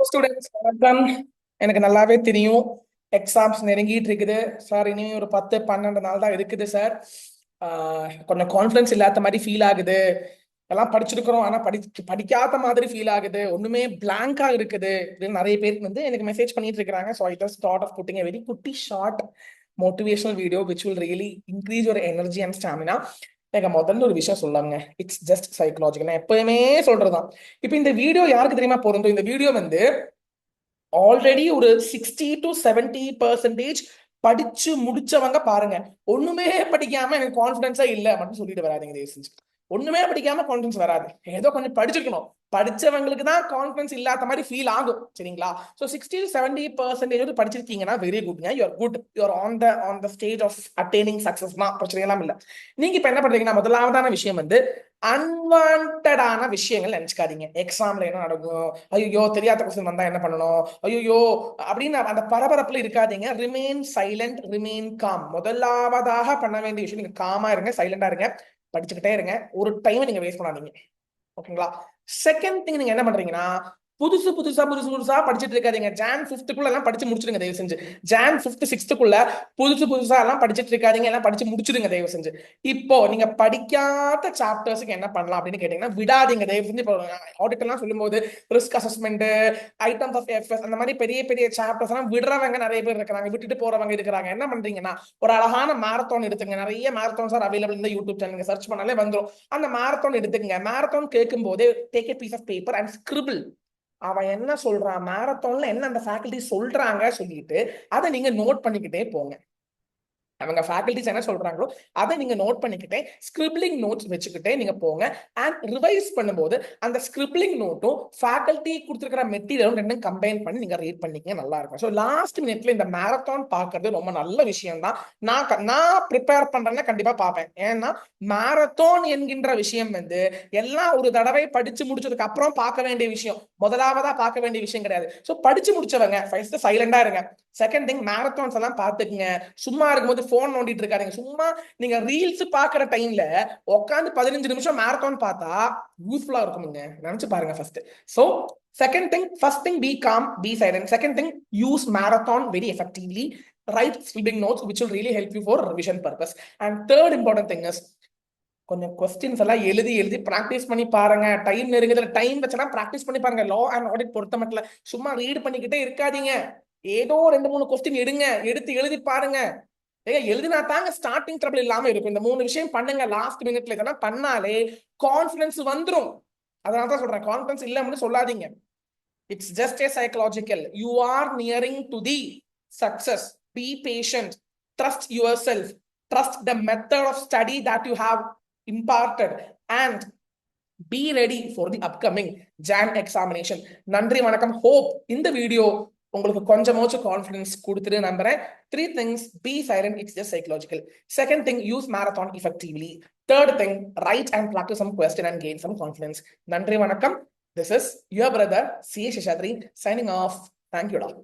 Students வணக்கம். எனக்கு நல்லாவே தெரியும் எக்ஸாம்ஸ் நெருங்கிட்டு இருக்குது சார். இனி ஒரு 10-12 நாள் தான் இருக்குது சார். கொஞ்சம் கான்ஃபிடன்ஸ் இல்லாத மாதிரி ஃபீல் ஆகுது. எல்லாம் படிச்சிருக்கிறோம் ஆனா படிக்காத மாதிரி ஃபீல் ஆகுது. ஒண்ணுமே பிளாங்கா இருக்குது அப்படின்னு நிறைய பேருக்கு எனக்கு மெசேஜ் பண்ணிட்டு இருக்காங்க. So I just thought of putting a very குட்டி short motivational video which will really increase your energy and stamina. எனக்கு முதல்ல ஒரு விஷயம் சொல்லாங்க, இட்ஸ் ஜஸ்ட் சைக்கலாஜிக்கல். நான் எப்பயுமே சொல்றதுதான். இப்போ இந்த வீடியோ யாருக்கு தெரியுமா பொருந்தும்? இந்த வீடியோ ஆல்ரெடி ஒரு 60-70% படிச்சு முடிச்சவங்க பாருங்க. ஒண்ணுமே படிக்காம எனக்கு கான்பிடன்ஸா இல்ல மட்டும் சொல்லிட்டு வராதிங்க தயவு செஞ்சு. ஒண்ணுமே படிக்காம கான்பிடன்ஸ் வராது. ஏதோ கொஞ்சம் படிச்சிருக்கணும். படிச்சவங்களுக்கு தான் கான்பிடன்ஸ் இல்லாத மாதிரி ஃபீல் ஆகும். சரிங்களா? ஸோ 60-70% படிச்சிருக்கீங்கன்னா வெரி குட்ங்க. You are good. You are on the stage of attaining success தான். பிரச்சனை எல்லாம் இல்ல. நீங்க இப்ப என்ன பண்றீங்கன்னா, முதலாவதான விஷயம் அன்வான்டான விஷயங்கள் நினைச்சுக்காதீங்க. எக்ஸாம்ல என்ன நடக்கும், ஐயோ தெரியாத கொஸ்டின் வந்தா என்ன பண்ணணும், ஐயோ அப்படின்னு அந்த பரபரப்புல இருக்காதீங்க. Remain silent, remain com. முதலாவதாக பண்ண வேண்டிய விஷயம், நீங்க காமா இருங்க, சைலண்டா இருங்க, படிச்சுக்கிட்டே இருங்க. ஒரு டைம் நீங்க வேஸ்ட் பண்ணாதீங்க. ஓகேங்களா? செகண்ட் திங், நீங்க என்ன பண்றீங்கன்னா, புதுசு புதுசா படிச்சுட்டு இருக்காதீங்க. ஜான் 5th எல்லாம் படிச்சு முடிச்சிருங்க தயவு செஞ்சு. ஜான் 5th 6th புதுசா எல்லாம் படிச்சுட்டு இருக்காதீங்க. எல்லாம் படிச்சு முடிச்சிருங்க தயவு செஞ்சு. இப்போ நீங்க படிக்காத சாப்டர்ஸ்க்கு என்ன பண்ணலாம் அப்படின்னு கேட்டீங்கன்னா, விடாதீங்க தயவு செஞ்சு. இப்போ ஆடிட் எல்லாம் சொல்லும் போது risk assessment, items of FS, அந்த மாதிரி பெரிய பெரிய சாப்டர்ஸ் எல்லாம் விடுறவங்க நிறைய பேர் இருக்கிறாங்க, விட்டுட்டு போறவங்க இருக்கிறாங்க. என்ன பண்றீங்கன்னா, ஒரு அழகான மாரத்தான் எடுத்துங்க. நிறைய மாரத்தான்ஸ் ஆர் அவைலபிள் இந்த யூடியூப் சேனல் சர்ச் பண்ணாலே வந்துடும். அந்த மாரத்தான் எடுத்துக்கங்க. மாரத்தான் கேட்கும் போதே take a piece of paper and scribble. அவன் என்ன சொல்றான், மாரத்தான்ல என்ன அந்த ஃபேக்கல்டி சொல்றாங்க சொல்லிட்டு அதை நீங்க நோட் பண்ணிக்கிட்டே போங்க. அவங்க ஃபேக்கல்டிஸ் என்ன சொல்றாங்களோ அதை நீங்க நோட் பண்ணிக்கிட்டே ஸ்கிரிப்லிங் நோட்ஸ் வச்சுக்கிட்டே நீங்க போங்க. அண்ட் ரிவைஸ் பண்ணும்போது அந்த ஸ்கிரிப்லிங் நோட்டும் ஃபேக்கல்டி கொடுத்துருக்கிற மெட்டீரியலும் ரெண்டும் கம்பைன் பண்ணி நீங்க ரீட் பண்ணிக்க நல்லா இருக்கும். ஸோ லாஸ்ட் மினிட்ல இந்த மாரத்தான் பார்க்கறது ரொம்ப நல்ல விஷயம் தான். நான் ப்ரிப்பேர் பண்றேன்னா கண்டிப்பா பார்ப்பேன். ஏன்னா மாரத்தான் என்கின்ற விஷயம் எல்லாம் ஒரு தடவை படிச்சு முடிச்சதுக்கு அப்புறம் பார்க்க வேண்டிய விஷயம், முதலாவதா பார்க்க வேண்டிய விஷயம் கிடையாது. ஸோ படிச்சு முடிச்சவங்க ஃபர்ஸ்ட் சைலண்டா இருங்க. செகண்ட் திங், மாரத்தான்ஸ் எல்லாம் பார்த்துக்குங்க. சும்மா இருக்கும்போது போன் நோண்டிட்டு இருக்காருங்க. சும்மா நீங்க ரீல்ஸ் பாக்குற டைம்ல உட்காந்து 15 நிமிஷம் மாரத்தான் பார்த்தா யூஸ்ஃபுல்லா இருக்குமுங்க. நினைச்சு பாருங்க first. So second thing, first thing, be calm, be silent. Second thing, use marathon very effectively. Write scribbling notes which will really help you for revision purpose. And third important thing is, கொஞ்சம் questions எல்லாம் எழுதி எழுதி practice பண்ணி பாருங்க. Time நெருங்குதுல time வச்சா practice பண்ணி பாருங்க. Law and audit பொறுத்த மட்டும் சும்மா ரீட் பண்ணிக்கிட்டே இருக்காதீங்க. ஏதோ 2-3 கொஸ்டின் எடுத்து எழுதி பாருங்க. எழுதினா தாங்க ஸ்டார்டிங் ட்ரபிள் இல்லாம இருக்கும். இந்த 3 விஷயம் பண்ணுங்க லாஸ்ட் மினிட்ல. இதெல்லாம் பண்ணாலே கான்ஃபிடன்ஸ் வந்துரும். அதனாலதான் சொல்றேன், கான்ஃபிடன்ஸ் இல்லைன்னு சொல்லாதீங்க. It's just a psychological. You are nearing to the success. Be patient, trust your self, trust the method of study that you have imparted, and be ready for the upcoming JAM examination. நன்றி, வணக்கம். Hope இந்த video உங்களுக்கு கொஞ்சமாச்சும் confidence கொடுத்துட்டு நம்புறேன். 3 things, be silent, it's just psychological. Second thing, use marathon effectively. Third thing, write and practice some question and gain some confidence. நன்றி, வணக்கம். This is your brother C. Sheshadri signing off. Thank you all.